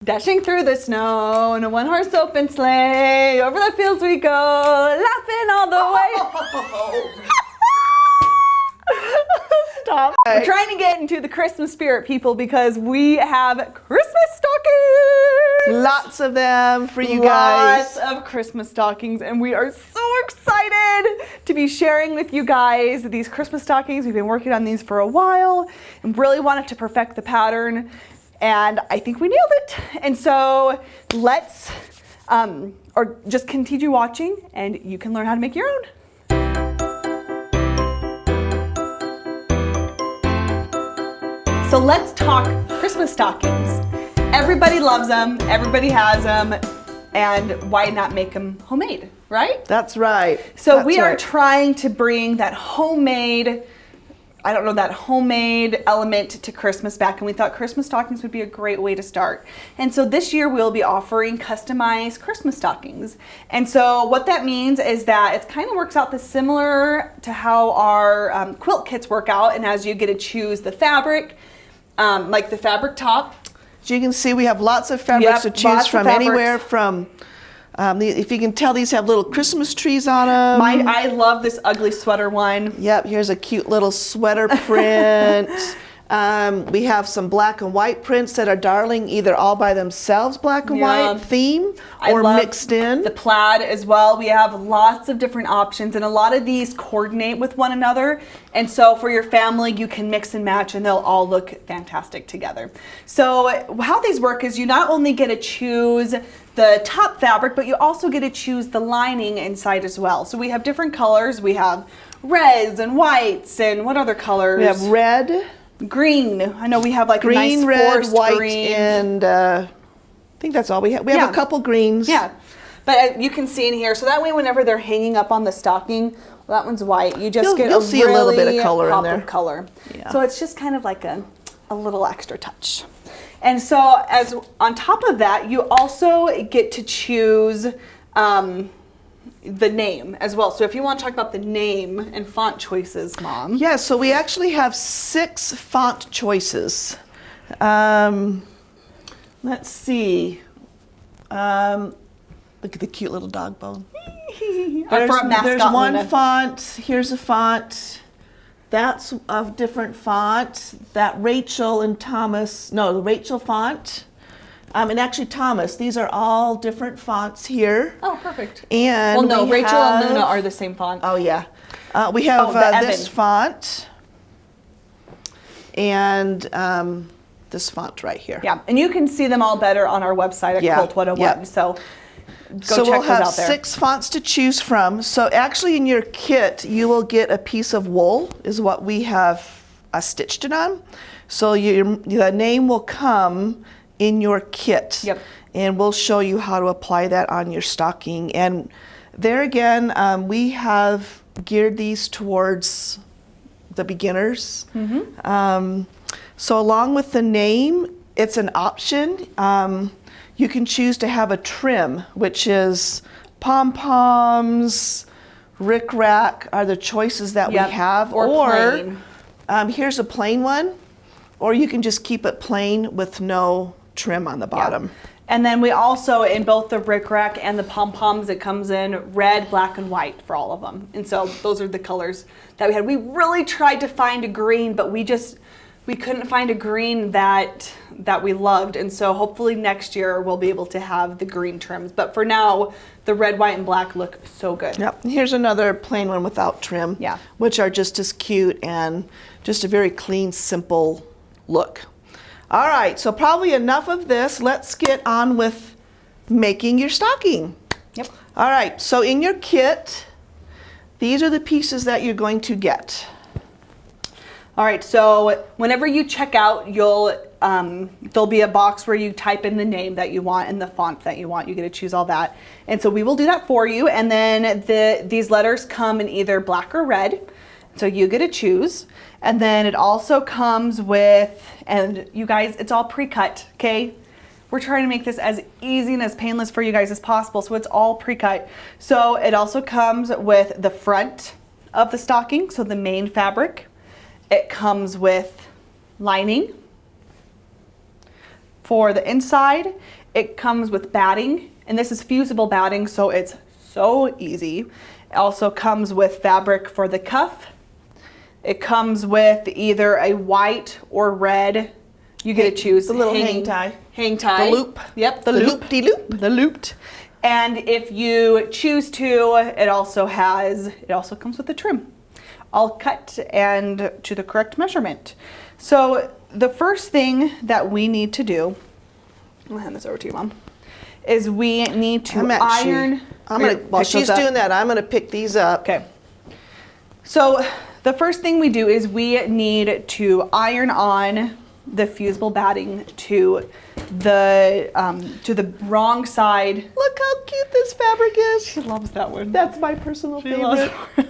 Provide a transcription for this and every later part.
Dashing through the snow in a one-horse open sleigh, over the fields we go, laughing all the way. Stop. We're trying to get into the Christmas spirit, people, because we have Christmas stockings. Lots of them for you guys. Lots of Christmas stockings, and we are so excited to be sharing with you guys these Christmas stockings. We've been working on these for a while and really wanted to perfect the pattern. And I think we nailed it. And so let's, or just continue watching and you can learn how to make your own. So let's talk Christmas stockings. Everybody loves them, everybody has them, and why not make them homemade, right? That's right. So we are trying to bring that homemade, that homemade element to Christmas back, and we thought Christmas stockings would be a great way to start. And so this year we'll be offering customized Christmas stockings. And so what that means is that it kind of works out similar to how our quilt kits work out, and as you get to choose the fabric, like the fabric top. As you can see, we have lots of fabrics to choose from, anywhere from, if you can tell, these have little Christmas trees on them. I love this ugly sweater one. Yep, here's a cute little sweater print. We have some black and white prints that are darling, either all by themselves, black and white theme, or mixed in. The plaid as well. We have lots of different options, and a lot of these coordinate with one another. And so for your family, you can mix and match, and they'll all look fantastic together. So how these work is you not only get to choose the top fabric, but you also get to choose the lining inside as well. So we have different colors. We have reds and whites, and what other colors? We have red. Green. I know we have like green, a nice red, forest white, green. And I think that's all we have. We have a couple greens. Yeah, but you can see in here, so that way whenever they're hanging up on the stocking, well, that one's white. You just get you'll see really a little bit of color in there. Of color. Yeah. So it's just kind of like a little extra touch. And so as on top of that, you also get to choose the name as well. So if you want to talk about the name and font choices, Mom. Yeah, so we actually have 6 font choices. Let's see. Look at the cute little dog bone. There's one font. Here's a font. That's a different font. That Rachel and Thomas, no, the Rachel font. And actually Thomas, these are all different fonts here. Oh, perfect. And well, no, Rachel and Luna are the same font. Oh, yeah. We have this font and this font right here. Yeah, and you can see them all better on our website at Quilt 101. So go check those out there. So we'll have 6 fonts to choose from. So actually in your kit, you will get a piece of wool is what we have stitched it on. So the name will come in your kit. Yep. And we'll show you how to apply that on your stocking. And there again, we have geared these towards the beginners. Mm-hmm. So along with the name, it's an option. You can choose to have a trim, which is pom-poms, rickrack are the choices that we have. Or plain. Here's a plain one. Or you can just keep it plain with no trim on the bottom. Yeah. And then we also, in both the rickrack and the pom-poms, it comes in red, black, and white for all of them. And so those are the colors that we had. We really tried to find a green, but we couldn't find a green that we loved. And so hopefully next year we'll be able to have the green trims. But for now, the red, white, and black look so good. Yep. Here's another plain one without trim, which are just as cute and just a very clean, simple look. All right, so probably enough of this. Let's get on with making your stocking. Yep. All right, so in your kit, these are the pieces that you're going to get. All right, so whenever you check out, there'll be a box where you type in the name that you want and the font that you want. You get to choose all that. And so we will do that for you. And then these letters come in either black or red. So you get to choose. And then it also comes with, and you guys, it's all pre-cut, okay? We're trying to make this as easy and as painless for you guys as possible, so it's all pre-cut. So it also comes with the front of the stocking, so the main fabric. It comes with lining, For the inside, it comes with batting, and this is fusible batting, so it's so easy. It also comes with fabric for the cuff. It comes with either a white or red. You get to choose. The little hang tie. Hang tie. The loop. Yep, the The loop. loop-de-loop. The looped. And if you choose to, it also comes with the trim, all cut and to the correct measurement. So the first thing that we need to do, I'm gonna hand this over to you, Mom, is we need to iron. While she's doing that, I'm gonna pick these up. Okay. So the first thing we do is we need to iron on the fusible batting to the wrong side. Look how cute this fabric is. She loves that one. That's my personal She loves favorite.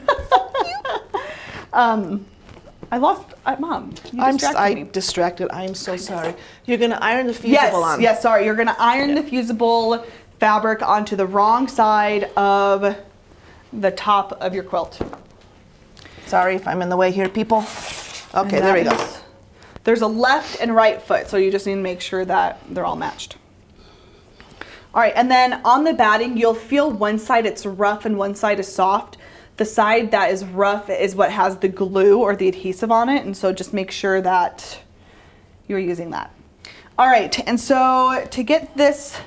Mom, you distracted me. Distracted. I'm so sorry. You're gonna iron the fusible on. Yes, sorry. You're gonna iron the fusible fabric onto the wrong side of the top of your quilt. Sorry if I'm in the way here, people. Okay, And there we that go. is- There's a left and right foot, so you just need to make sure that they're all matched. All right, and then on the batting, you'll feel one side it's rough and one side is soft. The side that is rough is what has the glue or the adhesive on it, and so just make sure that you're using that. All right, and so to get this,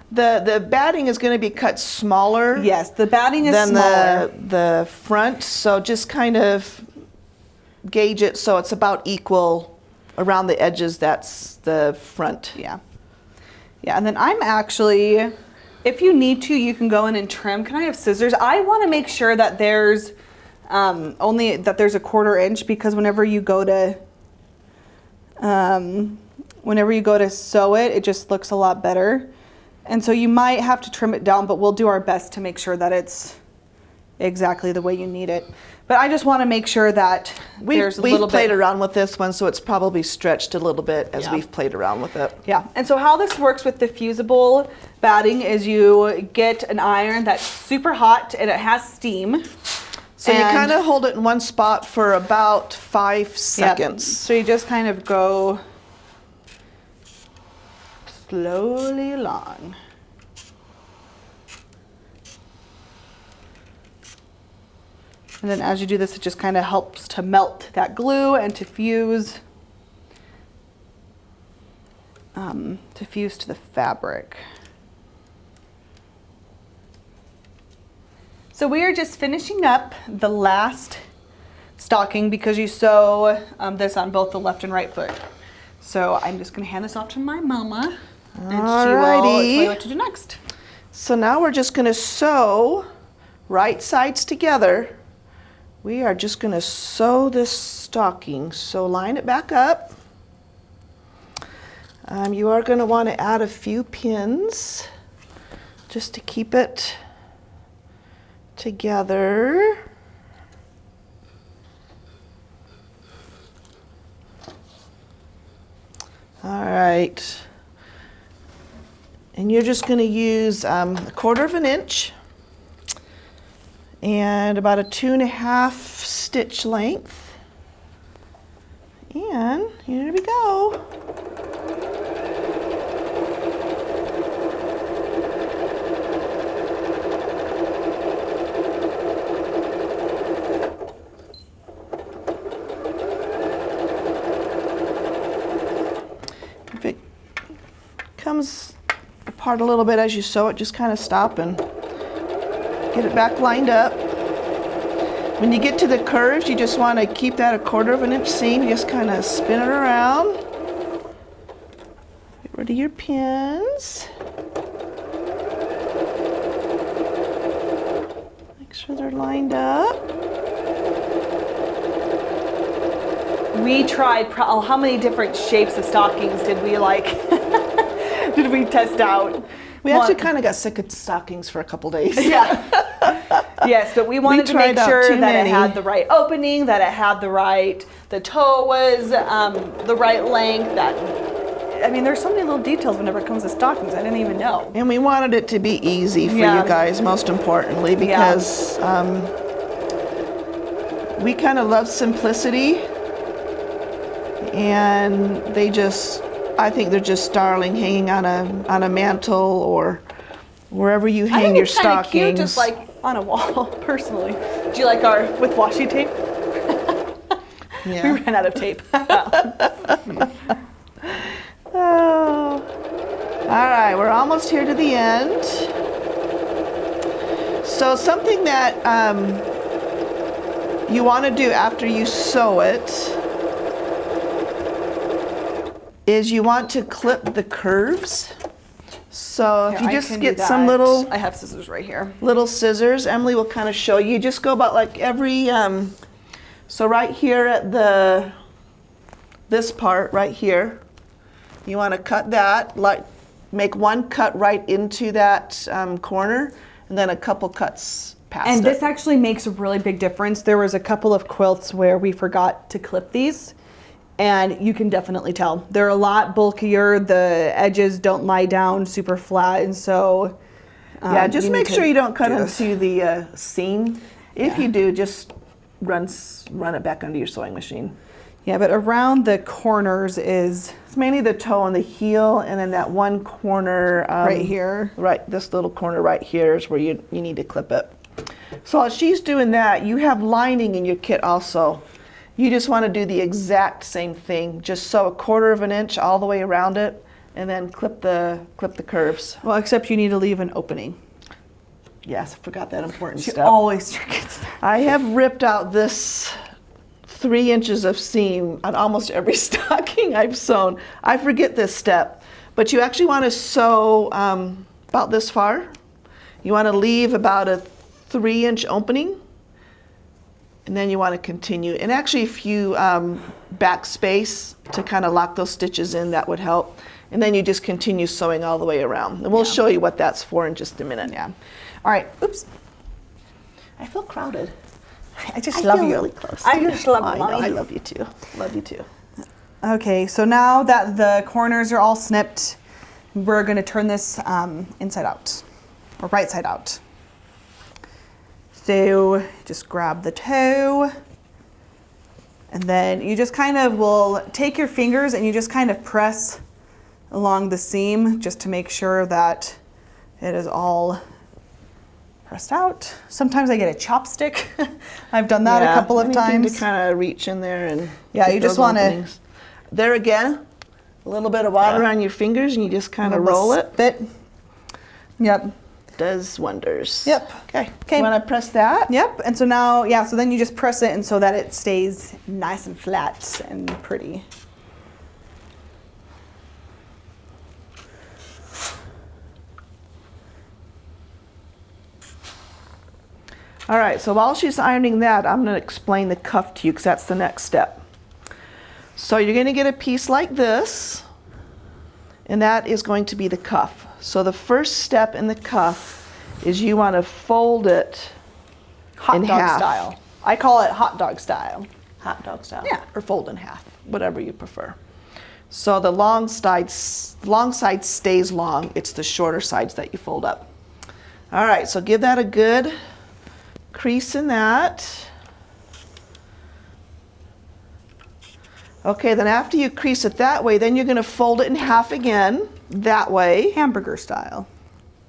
The batting is going to be cut smaller yes, the batting is than smaller. the front, so just kind of gauge it so it's about equal around the edges. That's the front. Yeah. Yeah, and then I'm actually, if you need to, you can go in and trim. Can I have scissors? I want to make sure that there's only that there's a 1/4 inch, because whenever you go to sew it, it just looks a lot better. And so you might have to trim it down, but we'll do our best to make sure that it's exactly the way you need it. But I just want to make sure that there's a little We've played bit. around with this one, so it's probably stretched a little bit as Yeah. we've played around with it. Yeah, and so how this works with the fusible batting is you get an iron that's super hot and it has steam. So you And- kind of hold it in one spot for about 5 Yep. seconds. So you just kind of go slowly along. And then as you do this, it just kind of helps to melt that glue and to fuse to the fabric. So we are just finishing up the last stocking because you sew this on both the left and right foot. So I'm just going to hand this off to my mama, and she will tell Alrighty. you what to do next. So now we're just going to sew right sides together. We are just going to sew this stocking. So line it back up. You are going to want to add a few pins just to keep it together. All right. And you're just going to use a 1/4 inch and about a 2.5 stitch length. And here we go. If it comes apart a little bit as you sew it, just kind of stop and get it back lined up. When you get to the curves, you just want to keep that a 1/4 inch seam. You just kind of spin it around. Get rid of your pins. Make sure they're lined up. We tried, how many different shapes of stockings did we did we test out? We actually kind of got sick of stockings for a couple days. Yeah. Yes, but we wanted to make tried out sure too that it many. had the right opening, that it had the toe was the right length. There's so many little details whenever it comes to stockings. I didn't even know. And we wanted it to be easy for Yeah. you guys, most importantly, because we kind of love simplicity. and I think they're just darling, hanging on a mantle or wherever you hang your it's kinda stockings. cute, just like on a wall, personally. Do you like our with washi tape? Yeah. We ran out of tape. Oh. All right, we're almost here to the end. So something that you want to do after you sew it is you want to clip the curves. So if you just get some little, I have scissors right here. little scissors, Emily will kind of show you. Just go about like every, so right here at this part right here, you want to cut that, like make one cut right into that corner, and then a couple cuts past And it. this actually makes a really big difference. There was a couple of quilts where we forgot to clip these, and you can definitely tell. They're a lot bulkier. The edges don't lie down super flat, and so yeah, just you make need sure to you don't cut do this. into the seam. If Yeah. you do, just run it back under your sewing machine. Yeah, but around the corners is It's mainly the toe and the heel, and then that one corner right here. Right, this little corner right here is where you need to clip it. So while she's doing that, you have lining in your kit also. You just want to do the exact same thing. Just sew a 1/4 of an inch all the way around it, and then clip the curves. Well, except you need to leave an opening. Yes, I forgot that important She step. always forgets that. I have ripped out this 3 inches of seam on almost every stocking I've sewn. I forget this step, but you actually want to sew about this far. You want to leave about a 3-inch opening, and then you want to continue. And actually, if you backspace to kind of lock those stitches in, that would help. And then you just continue sewing all the way around. And we'll show you what that's for in just a minute. Yeah. All right. Oops. I feel crowded. I just I love feel you. really close. I just love I you, know, Mommy. I love you too. Love you too. Okay, so now that the corners are all snipped, we're going to turn this inside out, or right side out. So just grab the toe, and then you just kind of will take your fingers and you just kind of press along the seam just to make sure that it is all pressed out. Sometimes I get a chopstick. I've done that a couple of times. To kind of reach in there and Yeah, get you just those wanna- openings. There again, a little bit of water on your fingers, and you just kind of roll it. Spit. Yep. Does wonders. Yep. Okay. Okay. You want to press that? Yep. And so now, yeah, so then you just press it and so that it stays nice and flat and pretty. All right. So while she's ironing that, I'm going to explain the cuff to you because that's the next step. So you're going to get a piece like this, and that is going to be the cuff. So the first step in the cuff is you want to fold it Hot in dog half. style. I call it hot dog style. Hot dog style. Yeah. Or fold in half, whatever you prefer. So the long side stays long. It's the shorter sides that you fold up. All right, so give that a good crease in that. Okay, then after you crease it that way, then you're going to fold it in half again, that way. Hamburger style.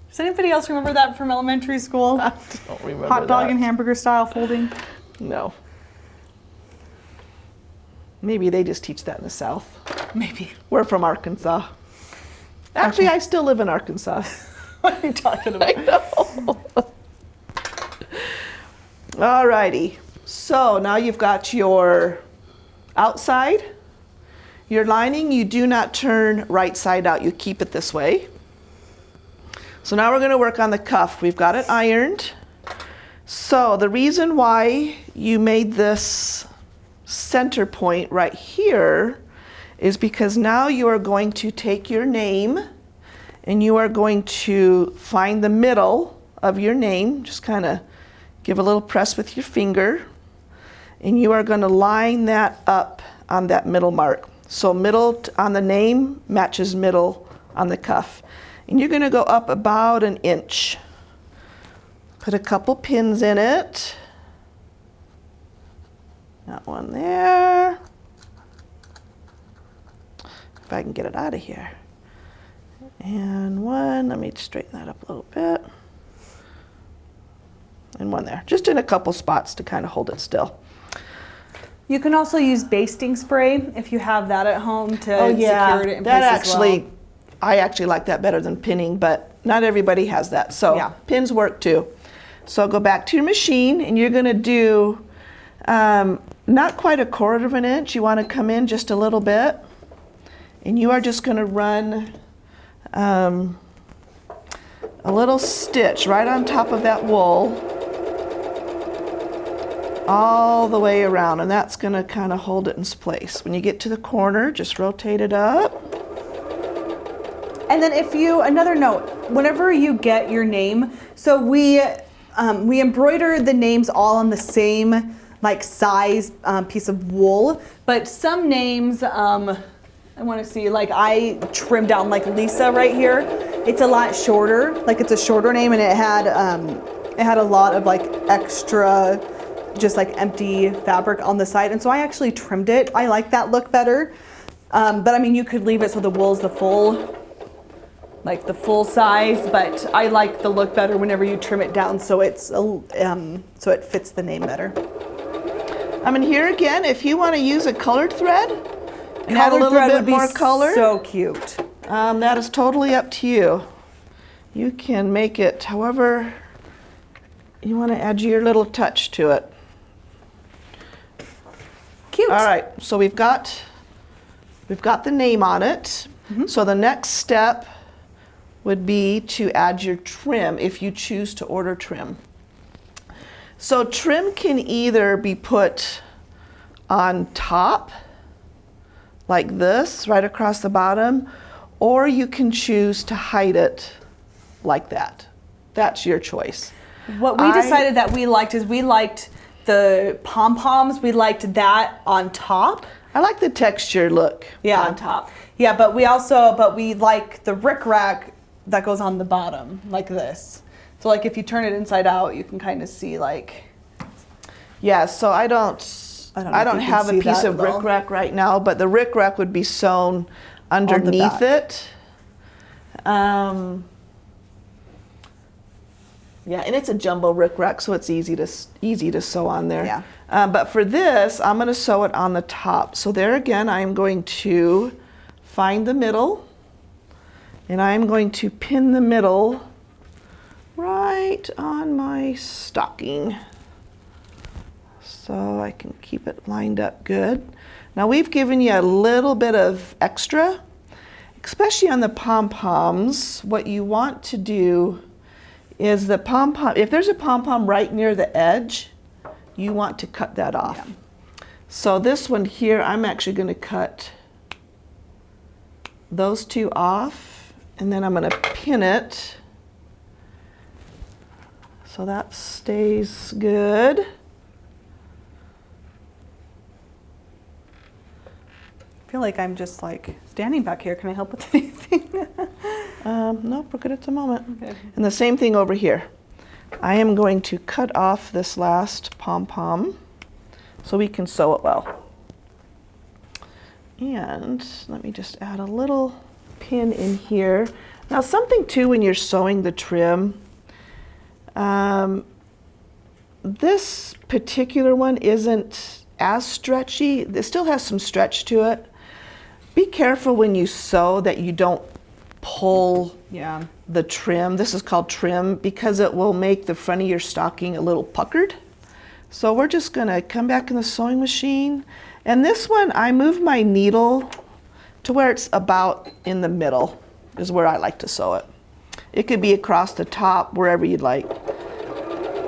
Does anybody else remember that from elementary school? I don't remember Hot dog that. and hamburger style folding? No. Maybe they just teach that in the South. Maybe. We're from Arkansas. Actually, I still live in Arkansas. What are you talking about? I know. Alrighty. So now you've got your outside. Your lining, you do not turn right side out. You keep it this way. So now we're going to work on the cuff. We've got it ironed. So the reason why you made this center point right here is because now you are going to take your name and you are going to find the middle of your name. Just kind of give a little press with your finger. And you are going to line that up on that middle mark. So middle on the name matches middle on the cuff. And you're going to go up about an inch. Put a couple pins in it. That one there. if I can get it out of here. And one, let me straighten that up a little bit. And one there, just in a couple spots to kind of hold it still. You can also use basting spray if you have that at home to secure it in that place actually, as well. I actually like that better than pinning, but not everybody has that. So Yeah. pins work too. So go back to your machine and you're gonna do not quite 1/4 of an inch. You wanna come in just a little bit. And you are just gonna run a little stitch right on top of that wool all the way around, and that's gonna kind of hold it in place. When you get to the corner, just rotate it up. And then another note, whenever you get your name, so we embroider the names all on the same like size piece of wool, but some names, I want to see, like I trimmed down like Lisa right here. It's a lot shorter, like it's a shorter name, and it had a lot of like extra, just like empty fabric on the side, and so I actually trimmed it. I like that look better, but I mean you could leave it so the wool's the full size, but I like the look better whenever you trim it down so it's so it fits the name better. I mean, here again, if you want to use a colored thread and add a little bit more color, so cute. That is totally up to you. You can make it however you want to add your little touch to it. Cute. All right, so we've got the name on it. Mm-hmm. So the next step would be to add your trim if you choose to order trim. So trim can either be put on top, like this, right across the bottom, or you can choose to hide it like that. That's your choice. What we decided that we liked is we liked the pom-poms. We liked that on top. I like the texture look on top. Yeah, but we like the rickrack that goes on the bottom, like this. So like if you turn it inside out, you can kind of see like. Yeah, so I don't have a piece of rickrack right now, but the rickrack would be sewn underneath it. Yeah, and it's a jumbo rickrack, so it's easy to sew on there. Yeah. But for this, I'm going to sew it on the top. So there again, I'm going to find the middle, and I'm going to pin the middle right on my stocking, so I can keep it lined up good. Now we've given you a little bit of extra, especially on the pom-poms. What you want to do is the pom-pom, if there's a pom-pom right near the edge, you want to cut that off. Yeah. So this one here, I'm actually going to cut those two off, and then I'm going to pin it so that stays good. I feel like I'm just like standing back here. Can I help with anything? Nope, we're good at the moment. Okay. And the same thing over here. I am going to cut off this last pom-pom so we can sew it well. And let me just add a little pin in here. Now something too when you're sewing the trim, this particular one isn't as stretchy. It still has some stretch to it. Be careful when you sew that you don't pull the trim. This is called trim because it will make the front of your stocking a little puckered. So we're just gonna come back in the sewing machine. And this one, I move my needle to where it's about in the middle is where I like to sew it. It could be across the top, wherever you'd like.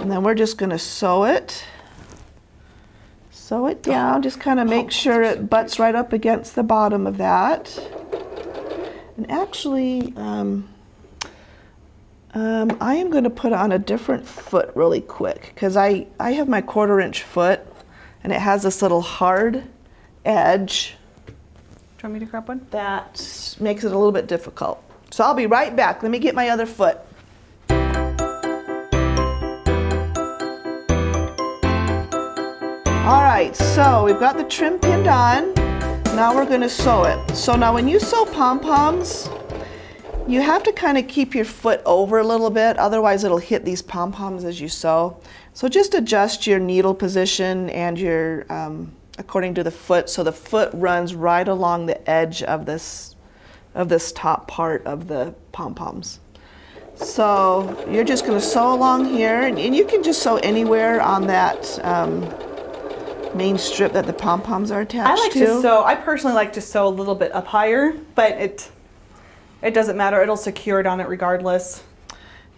And then we're just gonna sew it. Sew it down, just kind of make sure it butts right up against the bottom of that. And actually, I am going to put on a different foot really quick because I have my 1/4 inch foot and it has this little hard edge. Do you want me to grab one? That makes it a little bit difficult. So I'll be right back. Let me get my other foot. All right, so we've got the trim pinned on. now we're going to sew it. So now when you sew pom-poms, you have to kind of keep your foot over a little bit, otherwise it'll hit these pom-poms as you sew. So just adjust your needle position and your according to the foot, so the foot runs right along the edge of this top part of the pom-poms. So you're just going to sew along here, and you can just sew anywhere on that main strip that the pom-poms are attached to. I personally like to sew a little bit up higher, but it doesn't matter. It'll secure it on it regardless.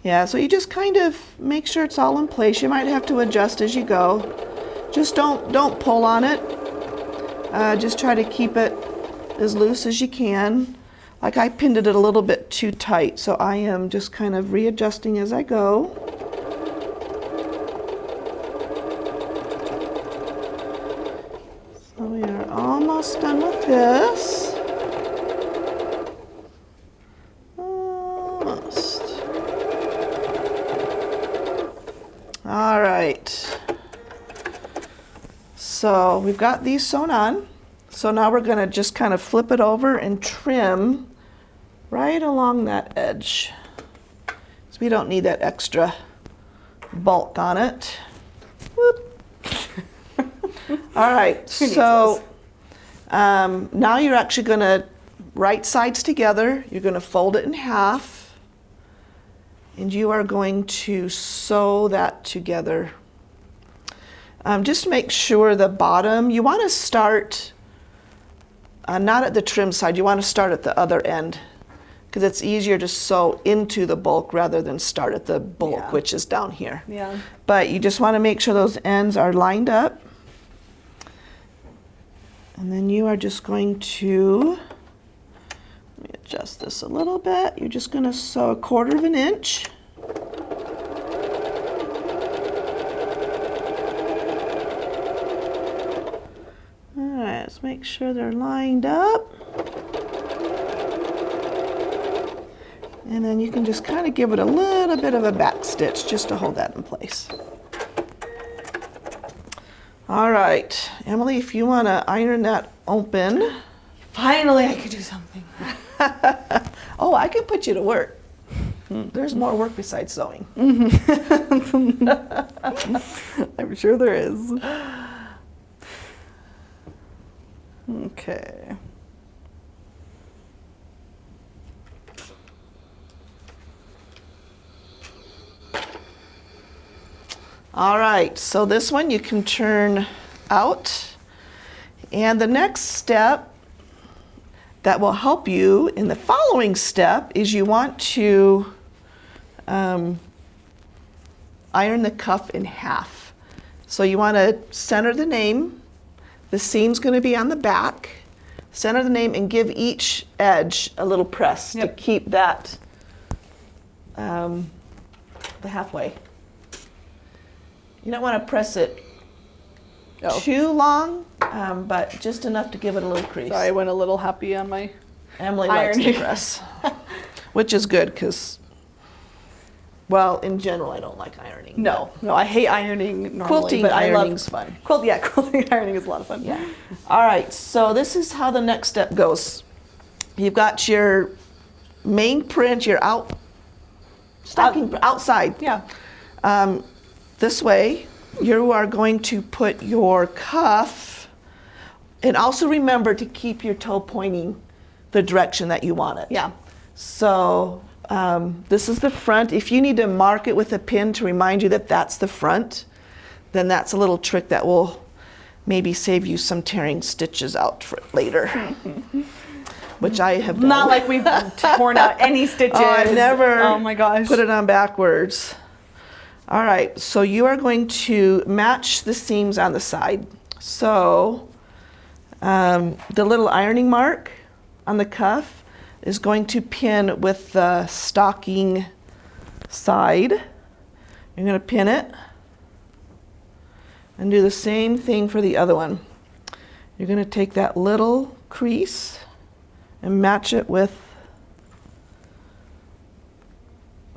Yeah, so you just kind of make sure it's all in place. You might have to adjust as you go. Just don't pull on it. Just try to keep it as loose as you can. Like I pinned it a little bit too tight, so I am just kind of readjusting as I go. So we are almost done with this. Almost. All right. So we've got these sewn on. So now we're going to just kind of flip it over and trim right along that edge. So we don't need that extra bulk on it. Whoop. All right, so now you're actually going to right sides together. You're going to fold it in half, and you are going to sew that together. Just make sure the bottom, you want to start not at the trim side, you want to start at the other end, because it's easier to sew into the bulk rather than start at the bulk, which is down here. Yeah. But you just want to make sure those ends are lined up. And then you are just going to, let me adjust this a little bit. You're just going to sew 1/4 inch. Let's make sure they're lined up. And then you can just kind of give it a little bit of a back stitch just to hold that in place. All right, Emily, if you want to iron that open. Finally, I could do something. Oh, I can put you to work. There's more work besides sewing. I'm sure there is. Okay. All right, so this one you can turn out. And the next step that will help you in the following step is you want to iron the cuff in half. So you want to center the name. The seam's going to be on the back. Center the name and give each edge a little press to keep that the halfway. You don't want to press it too long, but just enough to give it a little crease. Sorry, I went a little happy on my Emily likes to press, which is good because, well, in general, I don't like ironing. No, I hate ironing normally. Quilting but ironing's fun. Quilting ironing is a lot of fun. Yeah. All right, so this is how the next step goes. You've got your main print, your outside. Yeah. This way, you are going to put your cuff, and also remember to keep your toe pointing the direction that you want it. Yeah. So this is the front. If you need to mark it with a pin to remind you that that's the front, then that's a little trick that will maybe save you some tearing stitches out for later. Which I have done. Not like we've torn out any stitches. Oh, I've never Oh my gosh. put it on backwards. All right, so you are going to match the seams on the side. So the little ironing mark on the cuff is going to pin with the stocking side. You're going to pin it and do the same thing for the other one. You're going to take that little crease and match it with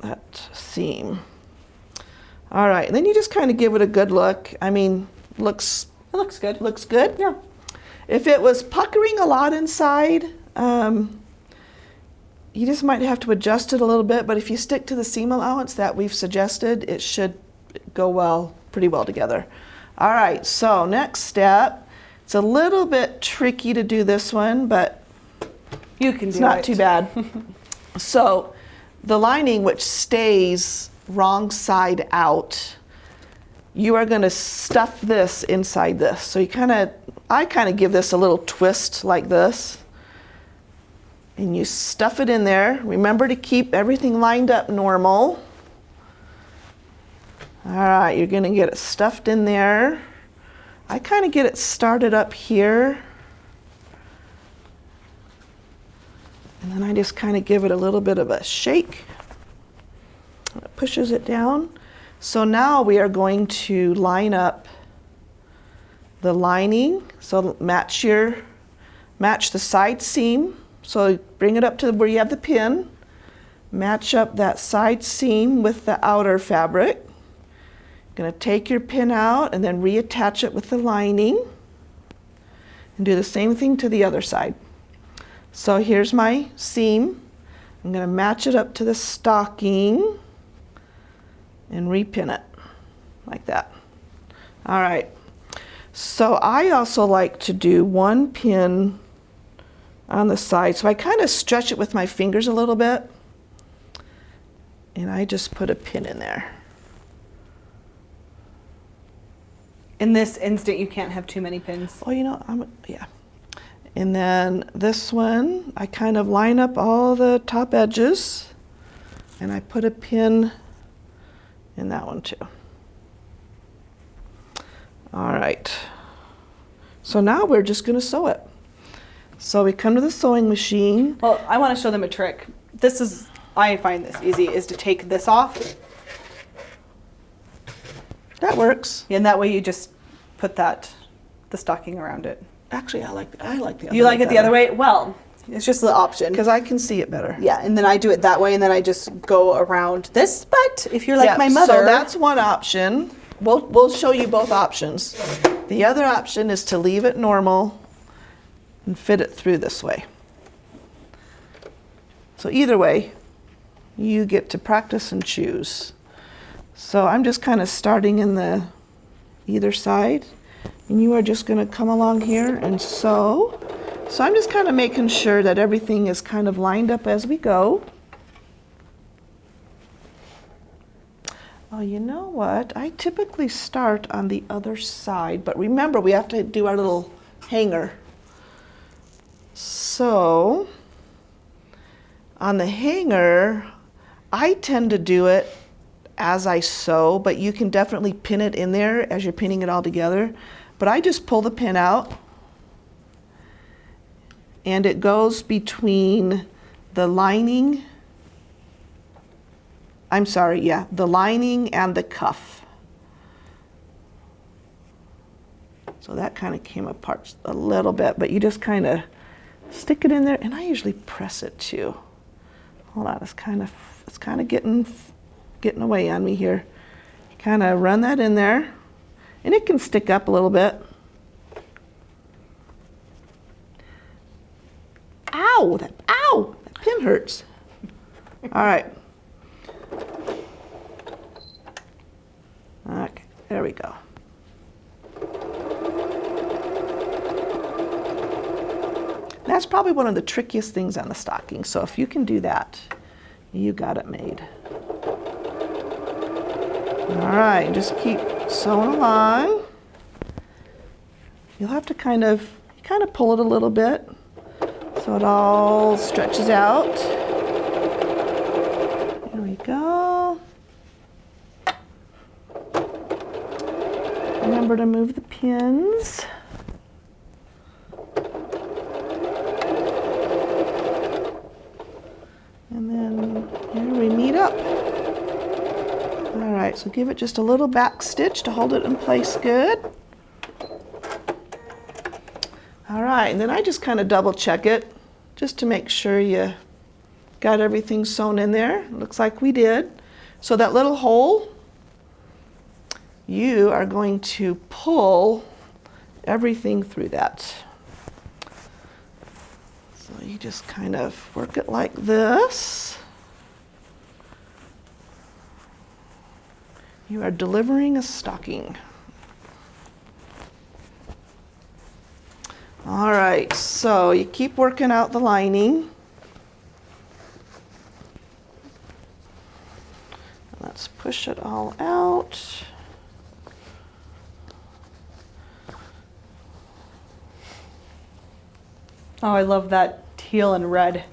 that seam. All right, and then you just kind of give it a good look. I mean, it looks good. Looks good? Yeah. If it was puckering a lot inside, you just might have to adjust it a little bit, but if you stick to the seam allowance that we've suggested, it should go pretty well together. All right, so next step, it's a little bit tricky to do this one, but You can do it. it's not too bad. So the lining, which stays wrong side out, you are going to stuff this inside this. So I kind of give this a little twist like this. And you stuff it in there. Remember to keep everything lined up normal. All right, you're going to get it stuffed in there. I kind of get it started up here. And then I just kind of give it a little bit of a shake. It pushes it down. So now we are going to line up the lining. So match the side seam. So bring it up to where you have the pin. Match up that side seam with the outer fabric. Going to take your pin out and then reattach it with the lining. And do the same thing to the other side. So here's my seam. I'm going to match it up to the stocking and repin it like that. All right. So I also like to do one pin on the side. So I kind of stretch it with my fingers a little bit. And I just put a pin in there. In this instant, you can't have too many pins. Oh, yeah. And then this one, I kind of line up all the top edges. And I put a pin in that one too. All right. So now we're just going to sew it. So we come to the sewing machine. Well, I want to show them a trick. I find this easy, is to take this off. That works. And that way you just put the stocking around it. Actually, I like the other way. You like it the other way? Well, it's just the option. Because I can see it better. Yeah, and then I do it that way, and then I just go around this. But if you're like my mother... So that's one option. We'll show you both options. The other option is to leave it normal and fit it through this way. So either way, you get to practice and choose. So I'm just kind of starting in the either side, and you are just going to come along here and sew. So I'm just kind of making sure that everything is kind of lined up as we go. Oh, you know what? I typically start on the other side, but remember we have to do our little hanger. So on the hanger, I tend to do it as I sew, but you can definitely pin it in there as you're pinning it all together. But I just pull the pin out, and it goes between the lining, the lining and the cuff. So that kind of came apart a little bit, but you just kind of stick it in there, and I usually press it too. Hold on, it's kind of getting away on me here. Kind of run that in there, and it can stick up a little bit. Ow! That pin hurts. All right. Okay, there we go. That's probably one of the trickiest things on the stocking. So if you can do that, you got it made. All right, just keep sewing along. You'll have to kind of pull it a little bit so it all stretches out. There we go. Remember to move the pins. And then here we meet up. All right, so give it just a little back stitch to hold it in place good. All right, and then I just kind of double check it just to make sure you got everything sewn in there. Looks like we did. So that little hole, you are going to pull everything through that. you just kind of work it like this. You are delivering a stocking. All right, so you keep working out the lining. Let's push it all out. Oh, I love that teal and red.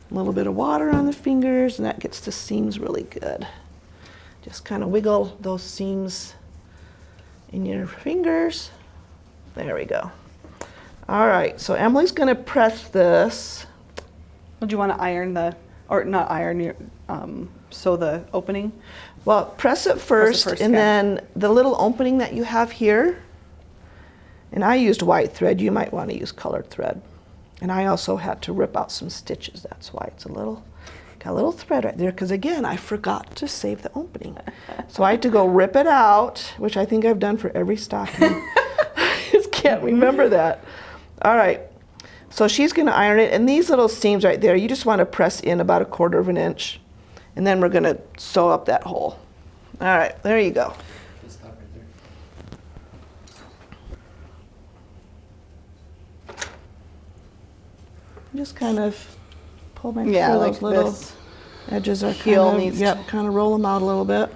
A little bit of water on the fingers, and that gets the seams really good. Just kind of wiggle those seams in your fingers. There we go. All right, so Emily's gonna press this. Would you want to iron or not iron, sew the opening? Well, press it first, and yeah. then the little opening that you have here, and I used white thread, you might want to use colored thread. And I also had to rip out some stitches, that's why it's got a little thread right there, because again, I forgot to save the opening. So I had to go rip it out, which I think I've done for every stocking. I just can't remember that. All right, so she's gonna iron it, and these little seams right there, you just want to press in about 1/4 of an inch, and then we're gonna sew up that hole. All right, there you go. Stop right there. Just kind of make Yeah, sure like those little this. edges are Heel kind of, needs yep, to- kind of roll them out a little bit.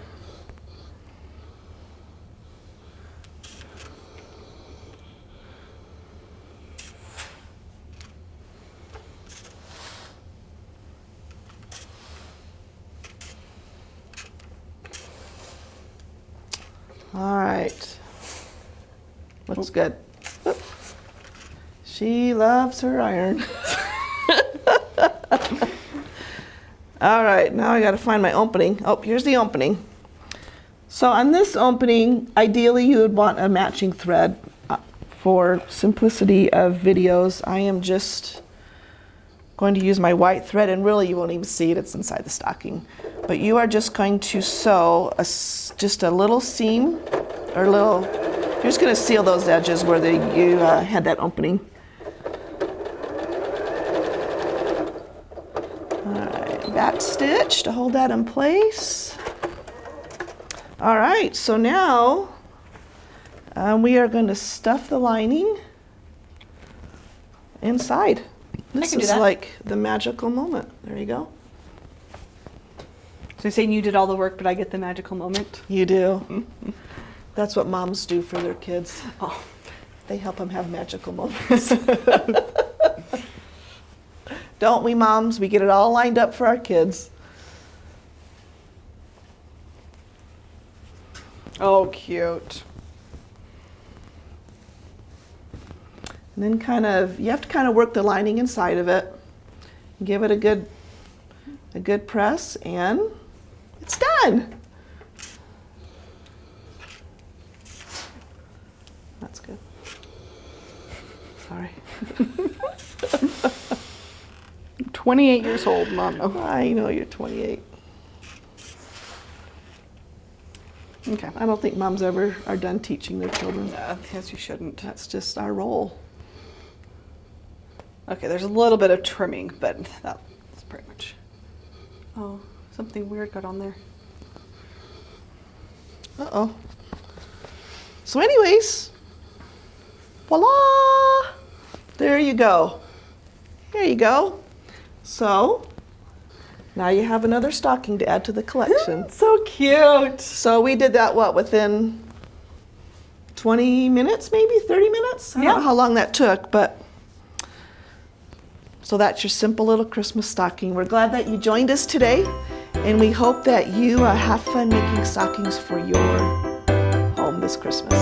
All right, looks good. Oop. She loves her iron. All right, now I gotta find my opening. Oh, here's the opening. So on this opening, ideally you would want a matching thread. For simplicity of videos, I am just going to use my white thread, and really you won't even see it, it's inside the stocking. But you are just going to sew just a little seam, or you're just gonna seal those edges where you had that opening. All right, back stitch to hold that in place. All right, so now we are going to stuff the lining inside. This can do is that. like the magical moment. There you go. So you're saying you did all the work, but I get the magical moment? You do. That's what moms do for their kids. Oh. They help them have magical moments. Don't we, moms? We get it all lined up for our kids. Oh, cute. And then you have to kind of work the lining inside of it. Give it a good press, and it's done. That's good. Sorry. 28 years old, Mom. I know you're 28. Okay. I don't think moms ever are done teaching their children. Yes, you shouldn't. That's just our role. Okay, there's a little bit of trimming, but that's pretty much. Oh, something weird got on there. Uh-oh. So anyways, voila! There you go. There you go. So now you have another stocking to add to the collection. So cute. So we did that, within 20 minutes, maybe 30 minutes? I don't know how long that took, but so that's your simple little Christmas stocking. We're glad that you joined us today, and we hope that you have fun making stockings for your home this Christmas.